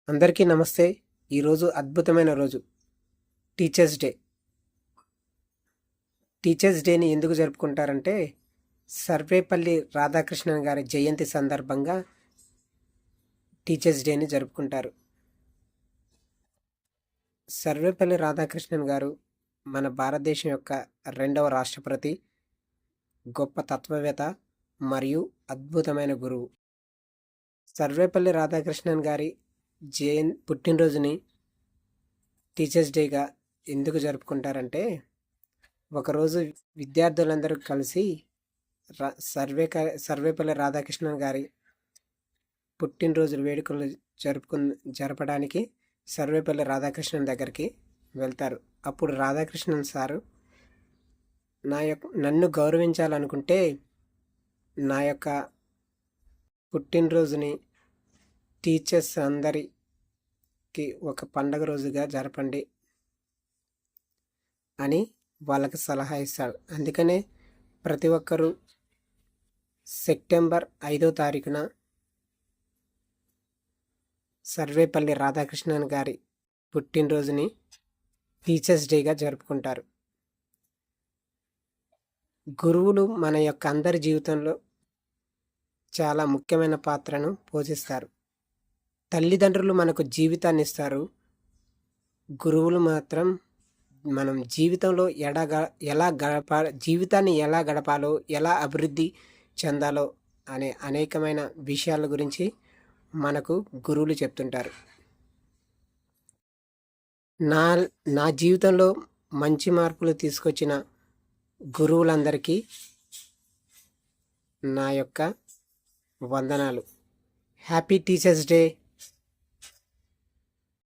అందరికీ నమస్తే. ఈరోజు అద్భుతమైన రోజు టీచర్స్ డే. టీచర్స్ డేని ఎందుకు జరుపుకుంటారంటే సర్వేపల్లి రాధాకృష్ణన్ గారి జయంతి సందర్భంగా టీచర్స్ డేని జరుపుకుంటారు. సర్వేపల్లి రాధాకృష్ణన్ గారు మన భారతదేశం యొక్క రెండవ రాష్ట్రపతి, గొప్ప తత్వవేత్త మరియు అద్భుతమైన గురువు. సర్వేపల్లి రాధాకృష్ణన్ గారి పుట్టినరోజుని టీచర్స్ డేగా ఎందుకు జరుపుకుంటారంటే ఒకరోజు విద్యార్థులందరూ కలిసి సర్వేపల్లి రాధాకృష్ణన్ గారి పుట్టినరోజు వేడుకలు జరపడానికి సర్వేపల్లి రాధాకృష్ణన్ దగ్గరికి వెళ్తారు. అప్పుడు రాధాకృష్ణన్ సారు నన్ను గౌరవించాలనుకుంటే నా యొక్క పుట్టినరోజుని టీచర్స్ అందరికి ఒక పండగ రోజుగా జరపండి అని వాళ్ళకి సలహా ఇస్తాడు. అందుకనే ప్రతి ఒక్కరూ సెప్టెంబర్ 5వ తారీఖున సర్వేపల్లి రాధాకృష్ణన్ గారి పుట్టినరోజుని టీచర్స్ డేగా జరుపుకుంటారు. గురువులు మన యొక్క అందరి జీవితంలో చాలా ముఖ్యమైన పాత్రను పోషిస్తారు. తల్లిదండ్రులు మనకు జీవితాన్ని ఇస్తారు. గురువులు మాత్రం మనం జీవితంలో జీవితాన్ని ఎలా గడపాలో, ఎలా అభివృద్ధి చెందాలో అనే అనేకమైన విషయాల గురించి మనకు గురువులు చెప్తుంటారు. నా జీవితంలో మంచి మార్పులు తీసుకొచ్చిన గురువులందరికీ నా యొక్క వందనాలు. Happy teachers day.